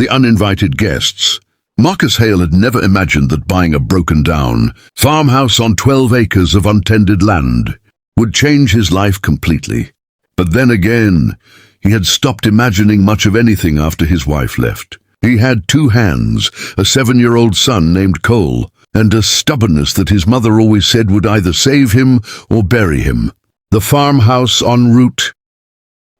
the uninvited guests. Marcus Hale had never imagined that buying a broken-down farmhouse on 12 acres of untended land would change his life completely. But then again, he had stopped imagining much of anything after his wife left. He had 2 hands, a 7-year-old son named Cole, and a stubbornness that his mother always said would either save him or bury him. The farmhouse on Route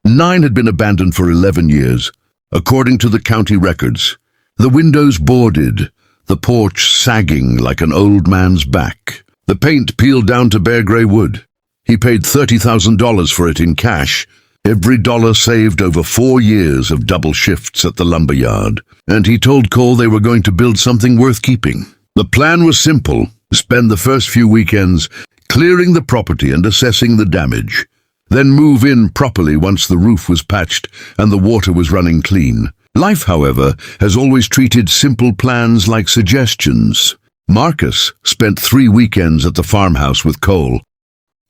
9 had been abandoned for 11 years, according to the county records. The windows boarded, the porch sagging like an old man's back, the paint peeled down to bare grey wood. He paid $30,000 for it in cash, every dollar saved over 4 years of double shifts at the lumber yard, and he told Cole they were going to build something worth keeping. The plan was simple: spend the first few weekends clearing the property and assessing the damage, then move in properly once the roof was patched and the water was running clean. Life, however, has always treated simple plans like suggestions. Marcus spent 3 weekends at the farmhouse with Cole,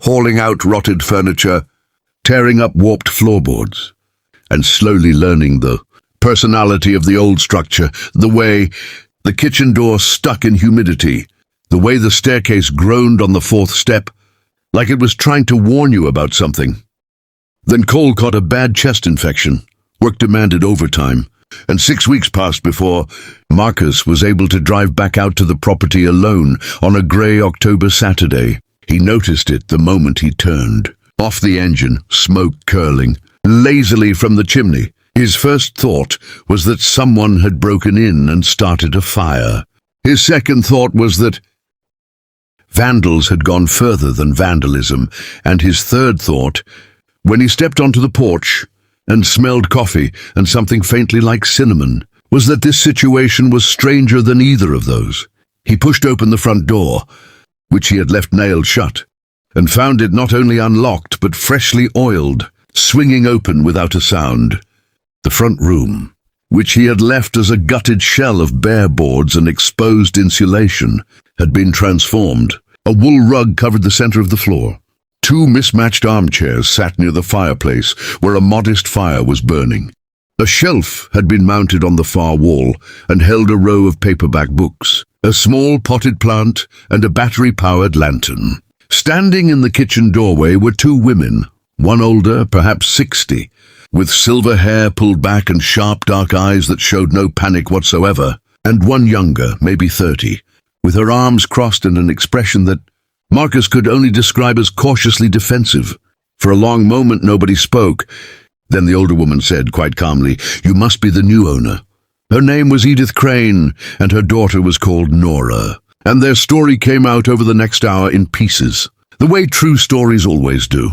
hauling out rotted furniture, tearing up warped floorboards, and slowly learning the personality of the old structure, the way the kitchen door stuck in humidity, the way the staircase groaned on the 4th step, like it was trying to warn you about something. Then Cole caught a bad chest infection. Work demanded overtime, and 6 weeks passed before Marcus was able to drive back out to the property alone on a grey October Saturday. He noticed it the moment he turned. Off the engine, smoke curling lazily from the chimney. His first thought was that someone had broken in and started a fire. His second thought was that vandals had gone further than vandalism, and his third thought, when he stepped onto the porch and smelled coffee and something faintly like cinnamon, was that this situation was stranger than either of those. He pushed open the front door, which he had left nailed shut, and found it not only unlocked but freshly oiled, swinging open without a sound. The front room, which he had left as a gutted shell of bare boards and exposed insulation, had been transformed. A wool rug covered the center of the floor. 2 mismatched armchairs sat near the fireplace, where a modest fire was burning. A shelf had been mounted on the far wall and held a row of paperback books, a small potted plant, and a battery-powered lantern. Standing in the kitchen doorway were 2 women, one older, perhaps 60, with silver hair pulled back and sharp dark eyes that showed no panic whatsoever, and one younger, maybe 30, with her arms crossed and an expression that Marcus could only describe as cautiously defensive. For a long moment nobody spoke. Then the older woman said, quite calmly, "You must be the new owner." Her name was Edith Crane, and her daughter was called Nora. And their story came out over the next hour in pieces, the way true stories always do.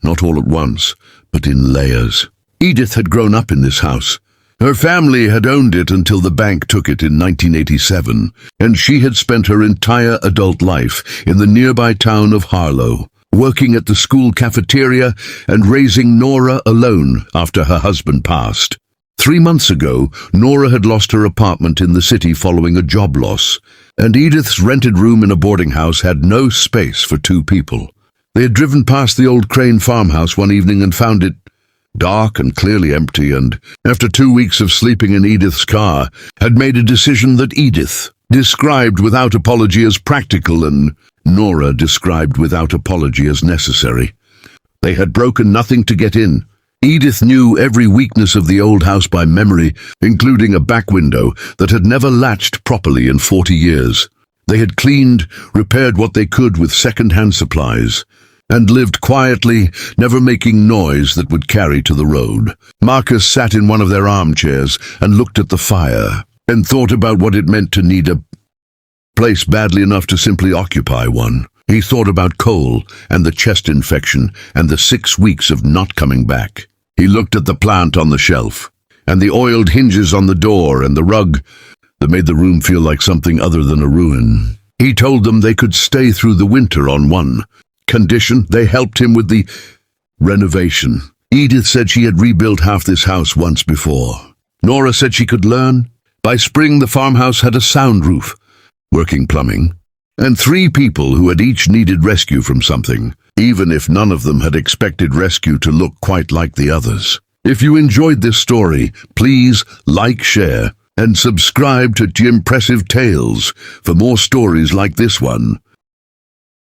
Not all at once, but in layers. Edith had grown up in this house. Her family had owned it until the bank took it in 1987, and she had spent her entire adult life in the nearby town of Harlow, working at the school cafeteria and raising Nora alone after her husband passed. 3 months ago, Nora had lost her apartment in the city following a job loss, and Edith's rented room in a boarding house had no space for 2 people. They had driven past the old Crane farmhouse one evening and found it dark and clearly empty, and after 2 weeks of sleeping in Edith's car, had made a decision that Edith described without apology as practical and Nora described without apology as necessary. They had broken nothing to get in. Edith knew every weakness of the old house by memory, including a back window that had never latched properly in 40 years. They had cleaned, repaired what they could with second-hand supplies, and lived quietly, never making noise that would carry to the road. Marcus sat in one of their armchairs and looked at the fire, and thought about what it meant to need a place badly enough to simply occupy one. He thought about Cole and the chest infection and the 6 weeks of not coming back. He looked at the plant on the shelf, and the oiled hinges on the door and the rug that made the room feel like something other than a ruin. He told them they could stay through the winter on one condition: they helped him with the renovation. Edith said she had rebuilt half this house once before. Nora said she could learn. By spring, the farmhouse had a sound roof, working plumbing, and 3 people who had each needed rescue from something, even if none of them had expected rescue to look quite like the others. If you enjoyed this story, please like, share, and subscribe to Impressive Tales for more stories like this one.